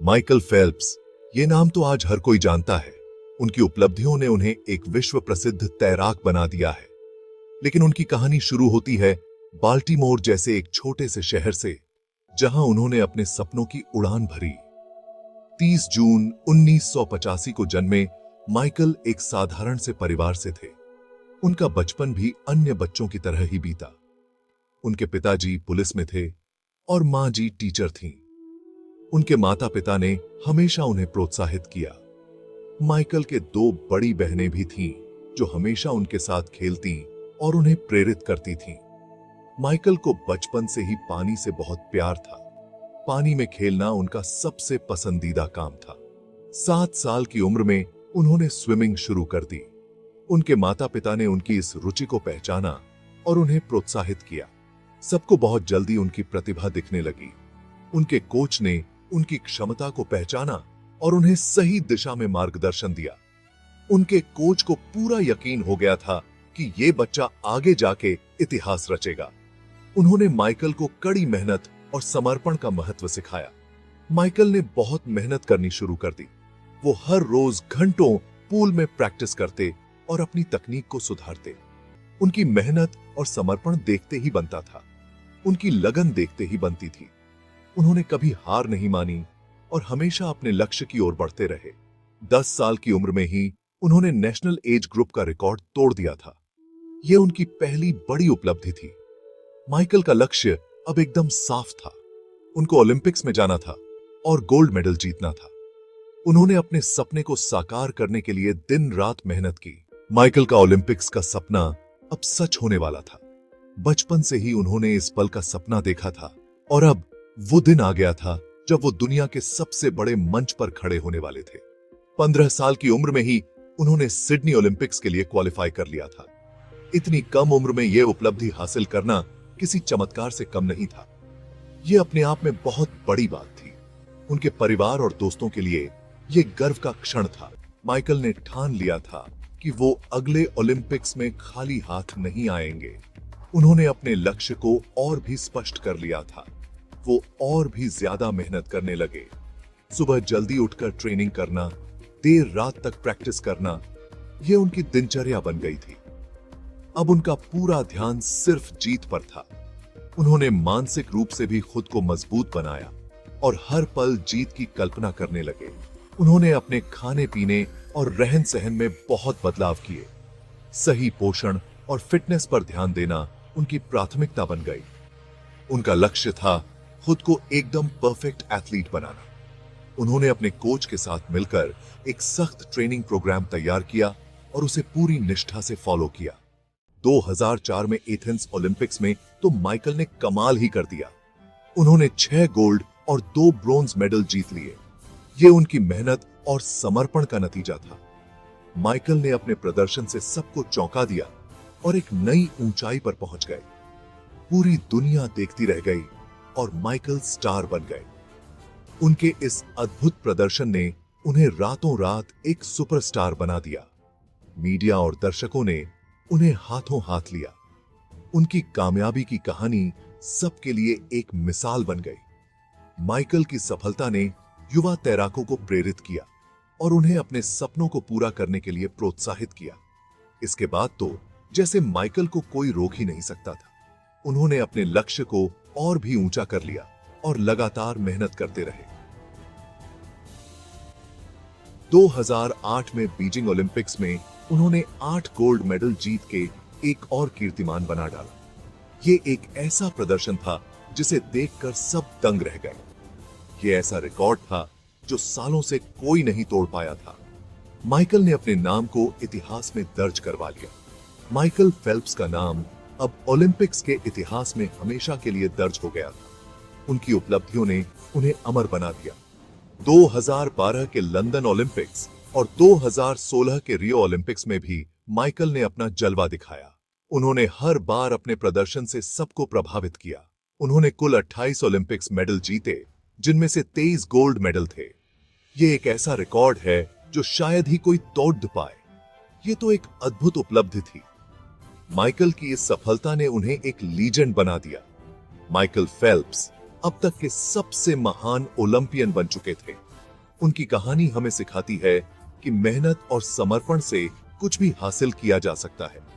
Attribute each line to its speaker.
Speaker 1: Michael Phelps, ये नाम तो आज हर कोई जानता है। उनकी उपलब्धियों ने उन्हें एक विश्व प्रसिद्ध तैराक बना दिया है। लेकिन उनकी कहानी शुरू होती है बाल्टीमोर जैसे एक छोटे से शहर से, जहां उन्होंने अपने सपनों की उड़ान भरी। 30 जून 1985 को जन्मे माइकल एक साधारण से परिवार से थे। उनका बचपन भी अन्य बच्चों की तरह ही बीता। उनके पिताजी पुलिस में थे और मां जी टीचर थीं। उनके माता पिता ने हमेशा उन्हें प्रोत्साहित किया। माइकल के 2 बड़ी बहनें भी थीं जो हमेशा उनके साथ खेलती और उन्हें प्रेरित करती थीं। माइकल को बचपन से ही पानी से बहुत प्यार था। पानी में खेलना उनका सबसे पसंदीदा काम था। 7 साल की उम्र में उन्होंने स्विमिंग शुरू कर दी। उनके माता पिता ने उनकी इस रुचि को पहचाना और उन्हें प्रोत्साहित किया। सबको बहुत जल्दी उनकी प्रतिभा दिखने लगी। उनके कोच ने उनकी क्षमता को पहचाना और उन्हें सही दिशा में मार्गदर्शन दिया। उनके कोच को पूरा यकीन हो गया था कि यह बच्चा आगे जाके इतिहास रचेगा। उन्होंने माइकल को कड़ी मेहनत और समर्पण का महत्व सिखाया। माइकल ने बहुत मेहनत करनी शुरू कर दी। वो हर रोज घंटों पूल में प्रैक्टिस करते और अपनी तकनीक को सुधारते। उनकी मेहनत और समर्पण देखते ही बनता था। उनकी लगन देखते ही बनती थी। उन्होंने कभी हार नहीं मानी और हमेशा अपने लक्ष्य की ओर बढ़ते रहे। 10 साल की उम्र में ही उन्होंने नेशनल एज ग्रुप का रिकॉर्ड तोड़ दिया था। यह उनकी पहली बड़ी उपलब्धि थी। माइकल का लक्ष्य अब एकदम साफ था। उनको ओलंपिक्स में जाना था और गोल्ड मेडल जीतना था। उन्होंने अपने सपने को साकार करने के लिए दिन रात मेहनत की। माइकल का ओलंपिक्स का सपना अब सच होने वाला था। बचपन से ही उन्होंने इस पल का सपना देखा था और अब वो दिन आ गया था जब वो दुनिया के सबसे बड़े मंच पर खड़े होने वाले थे। 15 साल की उम्र में ही उन्होंने सिडनी ओलंपिक्स के लिए क्वालिफाई कर लिया था। इतनी कम उम्र में यह उपलब्धि हासिल करना किसी चमत्कार से कम नहीं था। यह अपने आप में बहुत बड़ी बात थी। उनके परिवार और दोस्तों के लिए यह गर्व का क्षण था। माइकल ने ठान लिया था कि वो अगले ओलंपिक्स में खाली हाथ नहीं आएंगे। उन्होंने अपने लक्ष्य को और भी स्पष्ट कर लिया था। वो और भी ज्यादा मेहनत करने लगे। सुबह जल्दी उठकर ट्रेनिंग करना, देर रात तक प्रैक्टिस करना, यह उनकी दिनचर्या बन गई थी। अब उनका पूरा ध्यान सिर्फ जीत पर था। उन्होंने मानसिक रूप से भी खुद को मजबूत बनाया और हर पल जीत की कल्पना करने लगे। उन्होंने अपने खाने पीने और रहन सहन में बहुत बदलाव किए। सही पोषण और फिटनेस पर ध्यान देना उनकी प्राथमिकता बन गई। उनका लक्ष्य था खुद को एकदम परफेक्ट एथलीट बनाना। उन्होंने अपने कोच के साथ मिलकर एक सख्त ट्रेनिंग प्रोग्राम तैयार किया और उसे पूरी निष्ठा से फॉलो किया। 2004 में एथेंस ओलंपिक्स में तो माइकल ने कमाल ही कर दिया। उन्होंने 6 गोल्ड और 2 ब्रोंज मेडल जीत लिए। यह उनकी मेहनत और समर्पण का नतीजा था। माइकल ने अपने प्रदर्शन से सबको चौंका दिया और एक नई ऊंचाई पर पहुंच गए। पूरी दुनिया देखती रह गई और माइकल स्टार बन गए। उनके इस अद्भुत प्रदर्शन ने उन्हें रातों रात एक सुपरस्टार बना दिया। मीडिया और दर्शकों ने उन्हें हाथों हाथ लिया। उनकी कामयाबी की कहानी सबके लिए एक मिसाल बन गई। माइकल की सफलता ने युवा तैराकों को प्रेरित किया और उन्हें अपने सपनों को पूरा करने के लिए प्रोत्साहित किया। इसके बाद तो जैसे माइकल को कोई रोक ही नहीं सकता था। उन्होंने अपने लक्ष्य को और भी ऊंचा कर लिया और लगातार मेहनत करते रहे। 2008 में बीजिंग ओलंपिक्स में उन्होंने 8 गोल्ड मेडल जीत के एक और कीर्तिमान बना डाला। ये एक ऐसा प्रदर्शन था जिसे देखकर सब दंग रह गए। ये ऐसा रिकॉर्ड था जो सालों से कोई नहीं तोड़ पाया था। माइकल ने अपने नाम को इतिहास में दर्ज करवा लिया। माइकल फेल्प्स का नाम अब ओलंपिक्स के इतिहास में हमेशा के लिए दर्ज हो गया था। उनकी उपलब्धियों ने उन्हें अमर बना दिया। 2012 के लंदन ओलंपिक्स और 2016 के रियो ओलंपिक्स में भी माइकल ने अपना जलवा दिखाया। उन्होंने हर बार अपने प्रदर्शन से सबको प्रभावित किया। उन्होंने कुल 28 ओलंपिक्स मेडल जीते, जिनमें से 23 गोल्ड मेडल थे। यह एक ऐसा रिकॉर्ड है जो शायद ही कोई तोड़ पाए। यह तो एक अद्भुत उपलब्धि थी। माइकल की इस सफलता ने उन्हें एक लीजेंड बना दिया। माइकल फेल्प्स अब तक के सबसे महान ओलंपियन बन चुके थे। उनकी कहानी हमें सिखाती है कि मेहनत और समर्पण से कुछ भी हासिल किया जा सकता है।